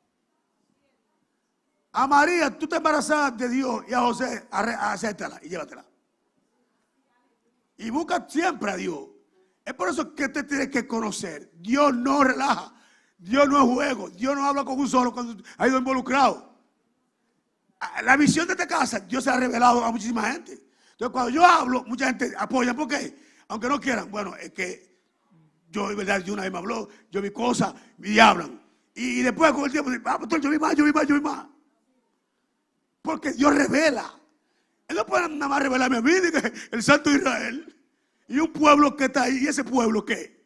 A María, tú te embarazas de Dios, y a José, acéptala y llévatela. Y busca siempre a Dios. Es por eso que usted tiene que conocer. Dios no relaja. Dios no es juego. Dios no habla con un solo cuando hay dos involucrados. La visión de esta casa, Dios se ha revelado a muchísima gente. Entonces, cuando yo hablo, mucha gente apoya. ¿Por qué? Aunque no quieran. Bueno, es que yo, en verdad, yo una vez me habló, yo vi cosas y hablan. Y después, con el tiempo, pastor, yo vi más. Porque Dios revela. Él no puede nada más revelarme a mí, el Santo de Israel. Y un pueblo que está ahí. ¿Y ese pueblo qué?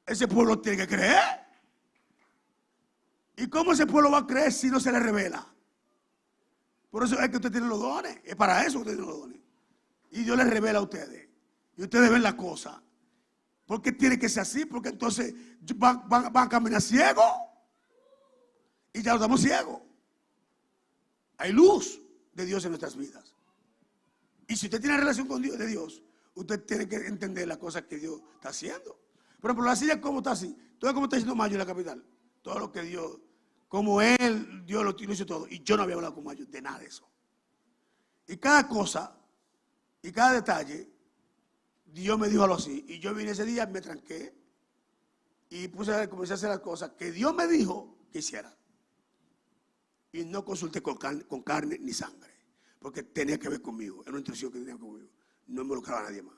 Ese pueblo tiene que creer. ¿Y cómo ese pueblo va a creer si no se le revela? Por eso es que usted tiene los dones. Es para eso que usted tiene los dones. Y Dios les revela a ustedes. Y ustedes ven la cosa. Porque tiene que ser así. Porque entonces van a caminar ciegos. Y ya estamos ciegos. Hay luz de Dios en nuestras vidas. Y si usted tiene relación con Dios, de Dios, usted tiene que entender las cosas que Dios está haciendo. Por ejemplo, la silla como está así. Todo como está diciendo Mayo en la capital. Todo lo que Dios, como él, Dios lo hizo todo. Y yo no había hablado con Mayo de nada de eso. Y cada cosa, y cada detalle, Dios me dijo algo así. Y yo vine ese día, me tranqué. Y comencé a hacer las cosas que Dios me dijo que hiciera. Y no consulté con carne ni sangre. Porque tenía que ver conmigo. Era una instrucción que tenía conmigo. No involucraba a nadie más.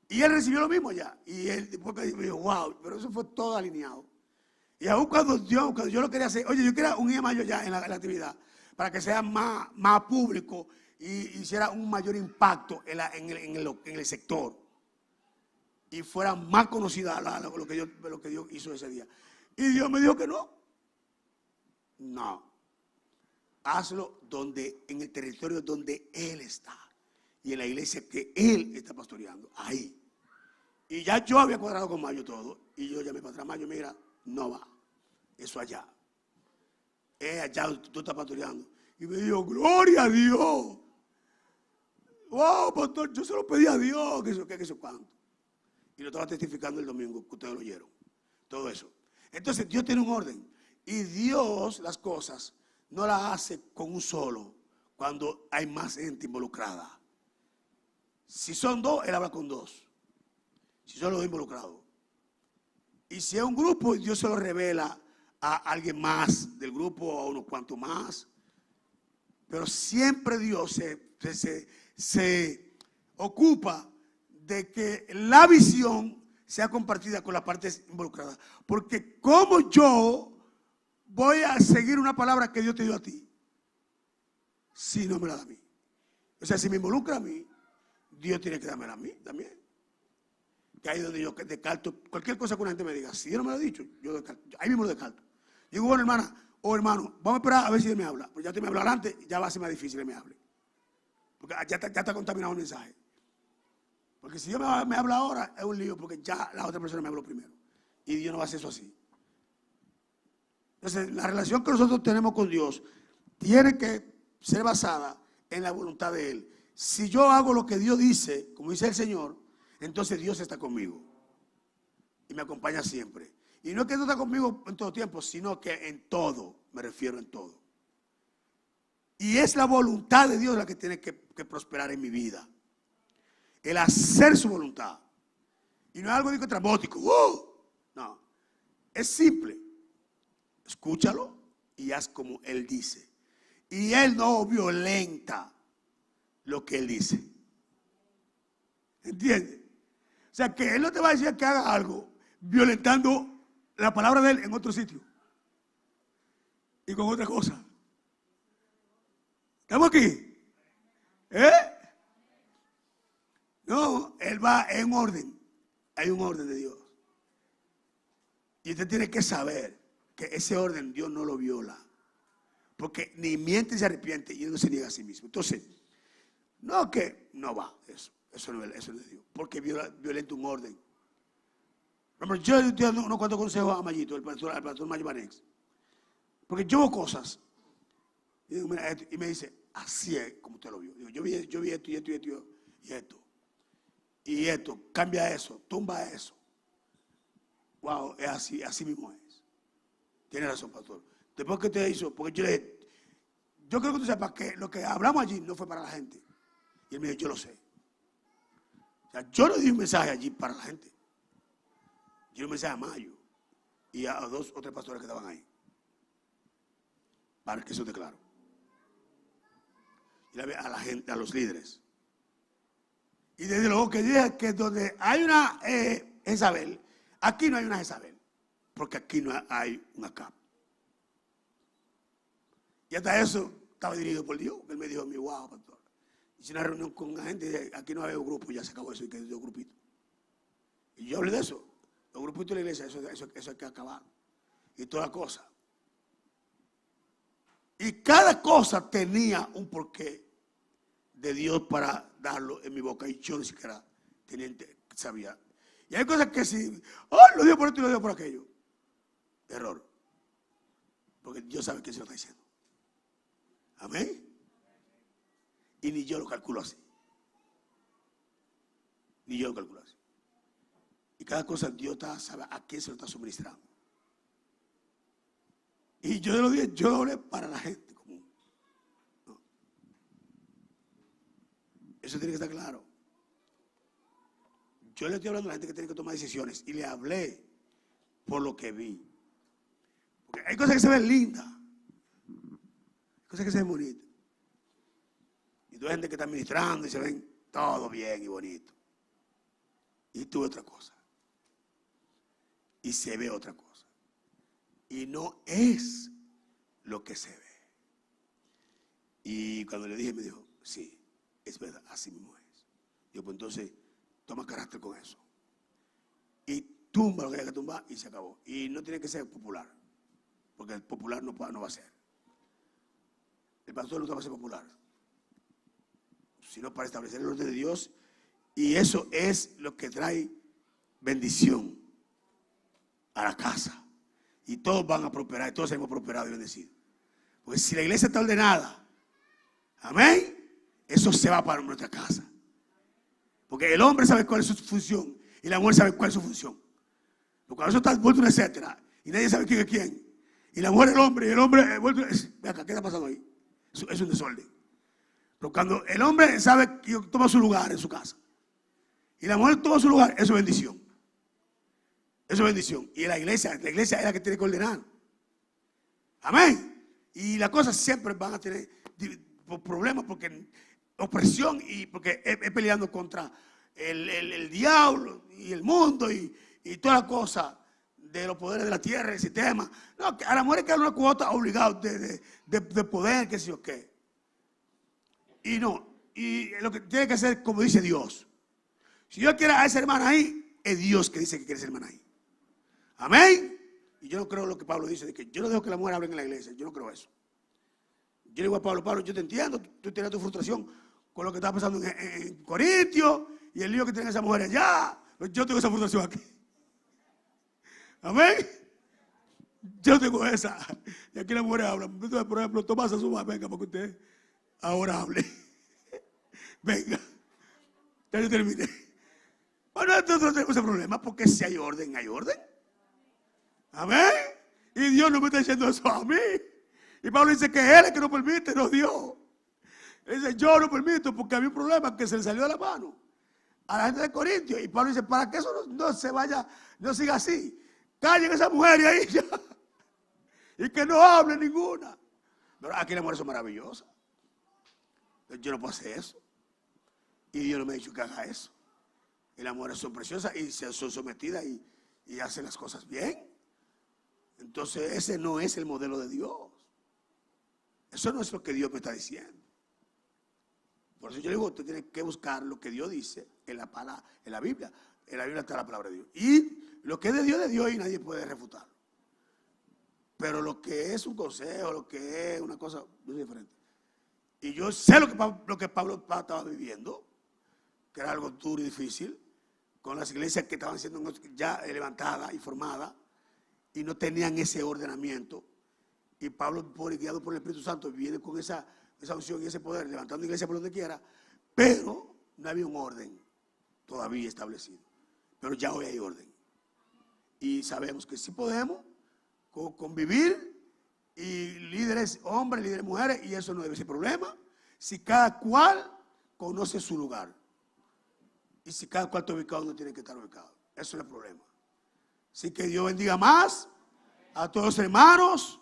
Y él recibió lo mismo ya. Y él después me dijo: wow, pero eso fue todo alineado. Y aún cuando yo lo quería hacer, oye, yo quería un día mayor ya en la actividad, para que sea más público y hiciera un mayor impacto en el sector. Y fuera más conocida lo que Dios hizo ese día. Y Dios me dijo que no. No. Hazlo en el territorio donde Él está. Y en la iglesia que Él está pastoreando. Ahí. Y ya yo había cuadrado con Mayo todo. Y yo llamé para atrás: Mayo, mira, no va. Eso allá. Allá tú estás pastoreando. Y me dijo: gloria a Dios. Wow, pastor, yo se lo pedí a Dios. Que eso cuánto. Y lo estaba testificando el domingo, que ustedes lo oyeron. Todo eso. Entonces Dios tiene un orden. Y Dios las cosas no las hace con un solo, cuando hay más gente involucrada. Si son dos, Él habla con dos. Si son los dos involucrados. Y si es un grupo, Dios se lo revela a alguien más del grupo, a unos cuantos más. Pero siempre Dios se ocupa de que la visión sea compartida con las partes involucradas. Porque como yo voy a seguir una palabra que Dios te dio a ti, si no me la da a mí. O sea, si me involucra a mí, Dios tiene que dármela a mí también. Que ahí donde yo descarto cualquier cosa que una gente me diga. Si Dios no me lo ha dicho, yo descarto. Ahí mismo lo descarto. Digo: bueno, hermana o hermano, vamos a esperar a ver si Dios me habla. Pues ya te me habló antes, ya va a ser más difícil que me hable. Porque ya está contaminado el mensaje. Porque si Dios me habla ahora, es un lío, porque ya la otra persona me habló primero. Y Dios no va a hacer eso así. Entonces, la relación que nosotros tenemos con Dios tiene que ser basada en la voluntad de Él. Si yo hago lo que Dios dice, como dice el Señor, entonces Dios está conmigo. Y me acompaña siempre. Y no es que no está conmigo en todo tiempo, sino que en todo, me refiero en todo. Y es la voluntad de Dios la que tiene que prosperar en mi vida. El hacer su voluntad. Y no es algo de trambótico. No. Es simple. Escúchalo y haz como Él dice. Y Él no violenta lo que Él dice. ¿Entiendes? O sea, que Él no te va a decir que haga algo violentando la palabra de Él en otro sitio. Y con otra cosa. ¿Estamos aquí? No, Él va en orden. Hay un orden de Dios. Y usted tiene que saber que ese orden Dios no lo viola. Porque ni miente ni se arrepiente y Él no se niega a sí mismo. Entonces, no que no va eso no es Dios. Porque violenta un orden. Yo estoy dando unos cuantos consejos a Mayito, al pastor Mayo Banex. Porque yo veo cosas. Y digo, mira, y me dice, así es como usted lo vio. Digo, yo vi esto y esto y esto y esto. Y esto, cambia eso, tumba eso. Wow, es así mismo es. Tiene razón, pastor. Después que usted hizo, porque yo creo que tú sepas que lo que hablamos allí no fue para la gente. Y él me dijo, yo lo sé. O sea, yo no di un mensaje allí para la gente. Yo di un mensaje a Mayo y a 2 o 3 pastores que estaban ahí. Para que eso esté claro. Y a la gente, a los líderes. Y desde luego que dije que donde hay una Jezabel, aquí no hay una Jezabel. Porque aquí no hay un Acab. Y hasta eso estaba dirigido por Dios. Él me dijo a mí, wow, pastor. Hice una reunión con la gente y dije, aquí no había un grupo, ya se acabó eso y quedó 2 grupitos. Y yo hablé de eso. Los grupitos de la iglesia, eso hay que acabar. Y toda cosa. Y cada cosa tenía un porqué de Dios para darlo en mi boca. Y yo ni siquiera sabía. Y hay cosas que si, lo dio por esto y lo dio por aquello. Error. Porque Dios sabe que se lo está diciendo. Amén. Y ni yo lo calculo así. Ni yo lo calculo así. Y cada cosa Dios sabe a quién se lo está suministrando. Y yo lo dije, yo oré para la gente común. No. Eso tiene que estar claro. Yo le estoy hablando a la gente que tiene que tomar decisiones. Y le hablé por lo que vi. Porque hay cosas que se ven lindas. Hay cosas que se ven bonitas. Y tú hay gente que está administrando y se ven todo bien y bonito. Y tú otra cosa. Y se ve otra cosa. Y no es lo que se ve. Y cuando le dije, me dijo, sí, es verdad, así mismo es. Yo, pues entonces, toma carácter con eso. Y tumba lo que haya que tumbar y se acabó. Y no tiene que ser popular. Porque el popular no va a ser. El pastor no va a ser popular. Sino para establecer el orden de Dios. Y eso es lo que trae bendición a la casa. Y todos van a prosperar, y todos hemos prosperado y bendecido. Porque si la iglesia está ordenada, amén, eso se va para nuestra casa. Porque el hombre sabe cuál es su función y la mujer sabe cuál es su función. Porque cuando eso está vuelto un etcétera y nadie sabe quién es quién, y la mujer es el hombre y el hombre vuelto, ve acá, ¿qué está pasando ahí? Es un desorden. Pero cuando el hombre sabe que toma su lugar en su casa y la mujer toma su lugar, eso es bendición. Eso es bendición. Y la iglesia es la que tiene que ordenar. Amén. Y las cosas siempre van a tener problemas porque opresión y porque es peleando contra el diablo y el mundo y todas las cosas de los poderes de la tierra, el sistema. No, a la mujer hay que dar una cuota obligada de poder, qué sé yo qué. Y no, y lo que tiene que hacer como dice Dios. Si Dios quiere a esa hermana ahí, es Dios que dice que quiere esa hermana ahí. Amén. Y yo no creo lo que Pablo dice, de que yo no dejo que la mujer hable en la iglesia. Yo no creo eso. Yo le digo a Pablo, yo te entiendo, tú tienes tu frustración con lo que estaba pasando en Corintios y el lío que tienen esas mujeres allá. Yo tengo esa frustración aquí. Amén. Yo tengo esa. Y aquí las mujeres hablan. Entonces, por ejemplo, Tomás Azúa, venga, porque usted ahora hable. Venga. Ya yo terminé. Bueno, entonces no tenemos ese problema, porque si hay orden, hay orden. Amén. Y Dios no me está diciendo eso a mí. Y Pablo dice que Él es que no permite, no Dios. Él dice, yo no permito porque había un problema que se le salió de la mano a la gente de Corintios. Y Pablo dice, para que eso no se vaya, no siga así. Callen a esa mujer y ahí ya. Y que no hable ninguna. Pero aquí las mujeres son maravillosas. Yo no puedo hacer eso. Y Dios no me ha dicho que haga eso. Y las mujeres son preciosas y son sometidas y hacen las cosas bien. Entonces ese no es el modelo de Dios. Eso no es lo que Dios me está diciendo. Por eso yo digo, usted tiene que buscar lo que Dios dice en la Biblia. En la Biblia está la palabra de Dios. Y lo que es de Dios y nadie puede refutarlo. Pero lo que es un consejo, lo que es una cosa muy diferente. Y yo sé lo que Pablo estaba viviendo, que era algo duro y difícil, con las iglesias que estaban siendo ya levantadas y formadas, y no tenían ese ordenamiento. Y Pablo, guiado por el Espíritu Santo, viene con esa unción y ese poder, levantando iglesia por donde quiera, pero no había un orden todavía establecido. Pero ya hoy hay orden. Y sabemos que sí podemos convivir, y líderes hombres, líderes mujeres, y eso no debe ser problema, si cada cual conoce su lugar. Y si cada cual está ubicado donde tiene que estar ubicado. Eso no es el problema. Así que Dios bendiga más a todos los hermanos.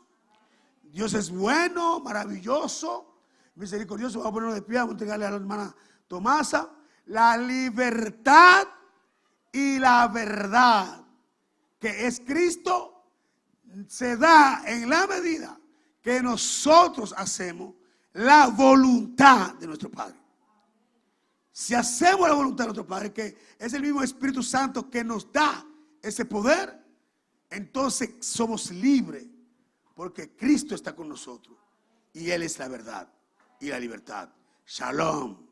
Dios es bueno, maravilloso, misericordioso. Vamos a ponernos de pie, vamos a entregarle a la hermana Tomasa. La libertad y la verdad que es Cristo se da en la medida que nosotros hacemos la voluntad de nuestro Padre. Si hacemos la voluntad de nuestro Padre, que es el mismo Espíritu Santo que nos da ese poder, entonces somos libres, porque Cristo está con nosotros y Él es la verdad y la libertad. Shalom.